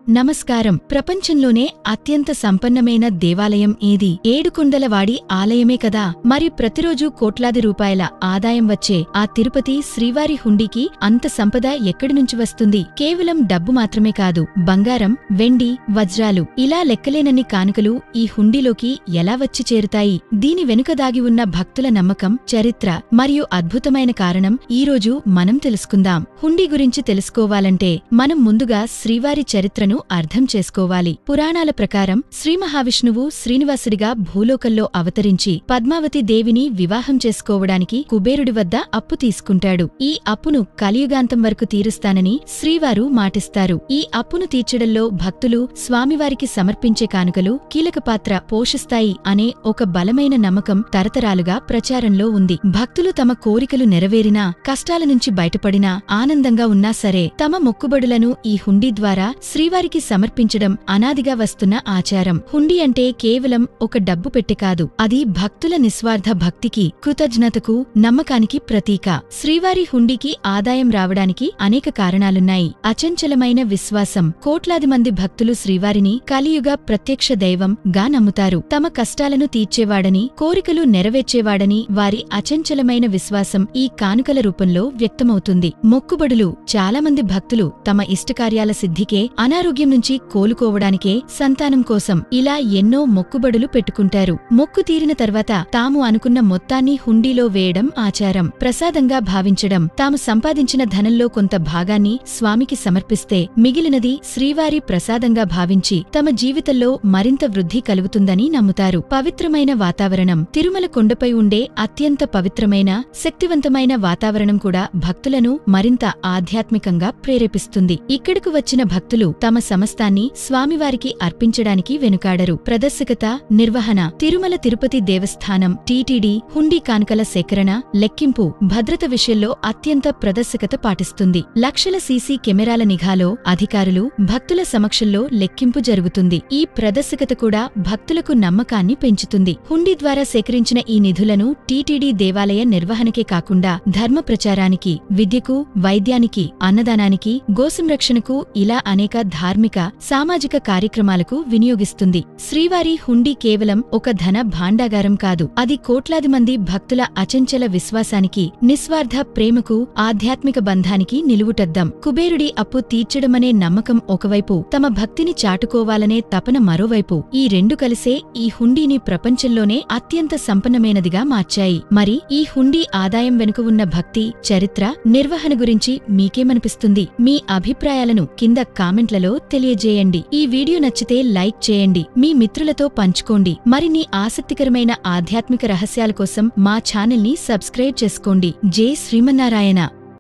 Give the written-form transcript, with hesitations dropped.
నమస్కారం. ప్రపంచంలోనే అత్యంత సంపన్నమైన దేవాలయం ఏది? ఏడుకొండలవాడి ఆలయమే కదా. మరి ప్రతిరోజూ కోట్లాది రూపాయల ఆదాయం వచ్చే ఆ తిరుపతి శ్రీవారి హుండీకి అంత సంపద ఎక్కడినుంచి వస్తుంది? కేవలం డబ్బు మాత్రమే కాదు, బంగారం, వెండి, వజ్రాలు, ఇలా లెక్కలేనన్ని కానుకలు ఈ హుండీలోకి ఎలా వచ్చి చేరుతాయి? దీని వెనుక దాగి ఉన్న భక్తుల నమ్మకం, చరిత్ర మరియు అద్భుతమైన కారణం ఈరోజు మనం తెలుసుకుందాం. హుండీ గురించి తెలుసుకోవాలంటే మనం ముందుగా శ్రీవారి చరిత్రను అర్థం చేసుకోవాలి. పురాణాల ప్రకారం శ్రీ మహావిష్ణువు శ్రీనివాసుడిగా భూలోకంలో అవతరించి పద్మావతి దేవిని వివాహం చేసుకోవడానికి కుబేరుడి వద్ద అప్పు తీసుకుంటాడు. ఈ అప్పును కలియుగాంతం వరకు తీరుస్తానని శ్రీవారు మాటిస్తారు. ఈ అప్పును తీర్చడంలో భక్తులు స్వామివారికి సమర్పించే కానుకలు కీలక పాత్ర పోషిస్తాయి అనే ఒక బలమైన నమ్మకం తరతరాలుగా ప్రచారంలో ఉంది. భక్తులు తమ కోరికలు నెరవేరినా, కష్టాల నుంచి బయటపడినా, ఆనందంగా ఉన్నా సరే తమ మొక్కుబడులను ఈ హుండీ ద్వారా శ్రీవారికి సమర్పించడం అనాదిగా వస్తున్న ఆచారం. హుండీ అంటే కేవలం ఒక డబ్బు పెట్టె కాదు, అది భక్తుల నిస్వార్థ భక్తికి, కృతజ్ఞతకు, నమ్మకానికి ప్రతీక. శ్రీవారి హుండీకి ఆదాయం రావడానికి అనేక కారణాలున్నాయి. అచంచలమైన విశ్వాసం. కోట్లాది మంది భక్తులు శ్రీవారిని కలియుగ ప్రత్యక్ష దైవం గా నమ్ముతారు. తమ కష్టాలను తీర్చేవాడని, కోరికలు నెరవేర్చేవాడని వారి అచంచలమైన విశ్వాసం ఈ కానుకల రూపంలో వ్యక్తమవుతుంది. మొక్కుబడులు. చాలా మంది భక్తులు తమ ఇష్టకార్యాల సిద్ధికే, అనారోగ్యం నుంచి కోలుకోవడానికే, సంతానం కోసం ఇలా ఎన్నో మొక్కుబడులు పెట్టుకుంటారు. మొక్కు తీరిన తర్వాత తాము అనుకున్న మొత్తాన్ని హుండీలో వేయడం ఆచారం. ప్రసాదంగా భావించడం. తాము సంపాదించిన ధనంలో కొంత భాగాన్ని స్వామికి సమర్పిస్తే మిగిలినది శ్రీవారి ప్రసాదంగా భావించి తమ జీవితంలో మరింత వృద్ధి కలుగుతుందని నమ్ముతారు. పవిత్రమైన వాతావరణం. తిరుమల కొండపై ఉండే అత్యంత పవిత్రమైన, శక్తివంతమైన వాతావరణం కూడా భక్తులను మరింత ఆధ్యాత్మికంగా ప్రేరేపిస్తుంది. ఇక్కడకు వచ్చిన భక్తులు తమ సమస్తాన్ని స్వామివారికి అర్పించడానికి వెనుకాడరు. ప్రదర్శకత, నిర్వహణ. తిరుమల తిరుపతి దేవస్థానం టీటీడీ హుండీ కానుకల సేకరణ, లెక్కింపు, భద్రత విషయంలో అత్యంత ప్రదర్శకత పాటిస్తుంది. లక్షల సీసీ కెమెరాల నిఘాలో అధికారులు, భక్తుల సమక్షంలో లెక్కింపు జరుగుతుంది. ఈ ప్రదర్శకత కూడా భక్తులకు నమ్మకాన్ని పెంచుతుంది. హుండీ ద్వారా సేకరించిన ఈ నిధులను టీటీడీ దేవాలయ నిర్వహణకే కాకుండా ధర్మ ప్రచారానికి, విద్యకు, వైద్యానికి, అన్నదానానికి, గోసంరక్షణకు ఇలా అనేక ధార్మిక, సామాజిక కార్యక్రమాలకు వినియోగిస్తుంది. శ్రీవారి హుండీ కేవలం ఒక ధన భాండాగారం కాదు, అది కోట్లాది మంది భక్తుల అచంచల విశ్వాసానికి, నిస్వార్థ ప్రేమకు, ఆధ్యాత్మిక బంధానికి నిలువుటద్దం. కుబేరుడి అప్పు తీర్చడమనే నమ్మకం ఒకవైపు, తమ భక్తిని చాటుకోవాలనే తపన మరోవైపు, ఈ రెండు కలిసే ఈ హుండీని ప్రపంచంలోనే అత్యంత సంపన్నమైనదిగా మార్చాయి. మరి ఈ హుండీ ఆదాయం వెనుక ఉన్న భక్తి, చరిత్ర, నిర్వహణ గురించి మీకేమనిపిస్తుంది? మీ అభిప్రాయాలను కింద కామెంట్లలో తెలియజేయండి. ఈ వీడియో నచ్చితే లైక్ చేయండి, మీ మిత్రులతో పంచుకోండి. మరిన్ని ఆసక్తికరమైన ఆధ్యాత్మిక రహస్యాల కోసం మా ఛానల్ని సబ్స్క్రైబ్ చేసుకోండి. జై శ్రీమన్నారాయణ.